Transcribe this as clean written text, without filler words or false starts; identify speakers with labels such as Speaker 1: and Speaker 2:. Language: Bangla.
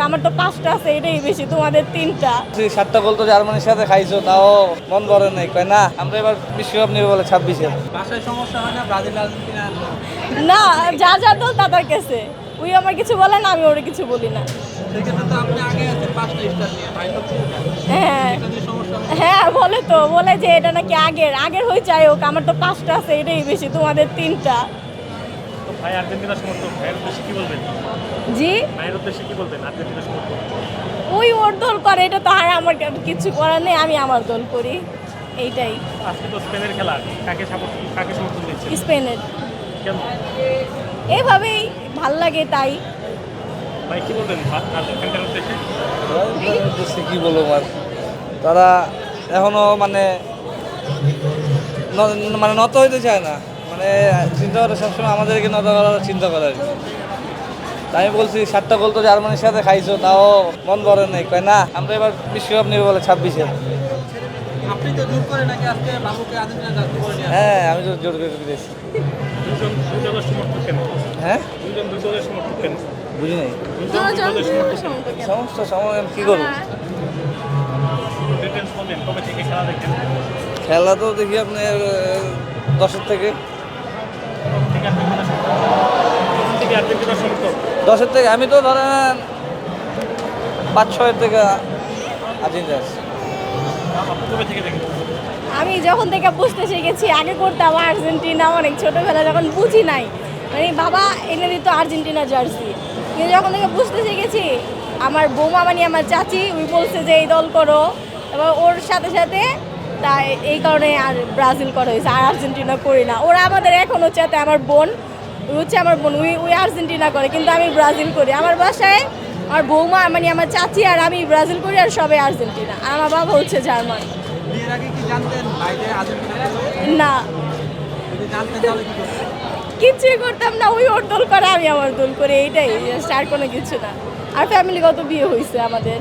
Speaker 1: আমার তো 5টা আছে, এটাই বেশি, তোমাদের 3টা।
Speaker 2: 7টা গোল তো জার্মানির সাথে খাইছো, তাও মন ভরে নাই, কয় না আমরা এবার বিশ্বকাপ নিয়ে বলে 26-এ।
Speaker 3: বাসায় সমস্যা হয় না ব্রাজিল আর্জেন্টিনা?
Speaker 1: না, যা যা দল তাদের কাছে, ওই আমার কিছু বলে না, আমি ওর কিছু বলি না।
Speaker 3: সেক্ষেত্রে তো আপনি আগে আছেন 5টা স্টার নিয়ে, ভাই তো
Speaker 1: হ্যাঁ
Speaker 3: এটা নিয়ে সমস্যা হয়?
Speaker 1: হ্যাঁ, বলে যে এটা নাকি আগের হয়ে যায় হোক, আমার তো 5টা আছে, এটাই বেশি, তোমাদের 3টা।
Speaker 4: তো ভাই আর্জেন্টিনার সমর্থক, ভাইয়ের উদ্দেশ্যে কি বলবেন?
Speaker 1: জি,
Speaker 4: ভাইয়ের উদ্দেশ্যে কি বলবেন আর্জেন্টিনার সমর্থক?
Speaker 1: ওই ওর দল করে, এটা তো আর আমার কিছু করার নেই, আমি আমার দল করি, এইটাই।
Speaker 4: আজকে তো স্পেনের খেলা, কাকে সমর্থন দিচ্ছেন?
Speaker 1: স্পেনের
Speaker 4: কেন?
Speaker 1: এইভাবেই ভাল লাগে তাই।
Speaker 4: ভাই কি বলবেন আর্জেন্টিনার উদ্দেশ্যে?
Speaker 2: উদ্দেশ্যে কি বলবো আর, তারা এখনো মানে নত হইতে চায় না, মানে চিন্তা করে সবসময় আমাদেরকে নত করার চিন্তা করে আর কি। তাই আমি বলছি 7টা গোল তো জার্মানির সাথে খাইছো, তাও মন ভরে নাই, কয় না আমরা এবার বিশ্বকাপ নিয়ে বলে 26-এ।
Speaker 3: আপনি তো জোর করে নাকি আজকে বাবুকে আর্জেন্টিনা জার্সি করে নিয়ে
Speaker 2: হ্যাঁ, আমি তো জোর করে দিয়েছি।
Speaker 4: দুই দলের সমর্থক কেন?
Speaker 2: হ্যাঁ,
Speaker 4: দুই দলের সমর্থক কেন?
Speaker 2: বুঝি নাই সমস্যা কি করবো।
Speaker 4: ডিটেলস বলবেন, কবে থেকে খেলা দেখেন?
Speaker 2: খেলা তো দেখি আপনার 10-এর থেকে।
Speaker 4: কখন থেকে আর্জেন্টিনার সমর্থক?
Speaker 2: 10-এর থেকে, আমি তো ধরেন 5-6-এর থেকে আর্জেন্টিনা আছি।
Speaker 4: আপনি কবে থেকে দেখেন?
Speaker 1: আমি যখন থেকে বুঝতে শিখেছি, আগে করতাম আর্জেন্টিনা, অনেক ছোটোবেলা যখন বুঝি নাই, মানে বাবা এনে দিত আর্জেন্টিনা জার্সি, কিন্তু যখন থেকে বুঝতে শিখেছি, আমার বৌমা মানে আমার চাচি, ওই বলছে যে এই দল করো, এবার ওর সাথে সাথে তাই এই কারণে আর ব্রাজিল করা হয়েছে, আর আর্জেন্টিনা করি না। ওরা আমাদের এখন হচ্ছে আমার বোন, ওই হচ্ছে আমার বোন, ওই আর্জেন্টিনা করে, কিন্তু আমি ব্রাজিল করি। আমার বাসায় আমার বৌমা মানে আমার চাচি আর আমি ব্রাজিল করি, আর সবাই আর্জেন্টিনা, আর আমার বাবা হচ্ছে জার্মান।
Speaker 3: বিয়ের আগে কি জানতেন ভাই যে আর্জেন্টিনা
Speaker 1: না,
Speaker 3: যদি জানতেন তাহলে কি করতেন?
Speaker 1: কিছুই করতাম না, ওই ওর দল করে আমি আমার দল করে, এইটাই, আর কোনো কিছু না। আর ফ্যামিলিগত বিয়ে হয়েছে আমাদের।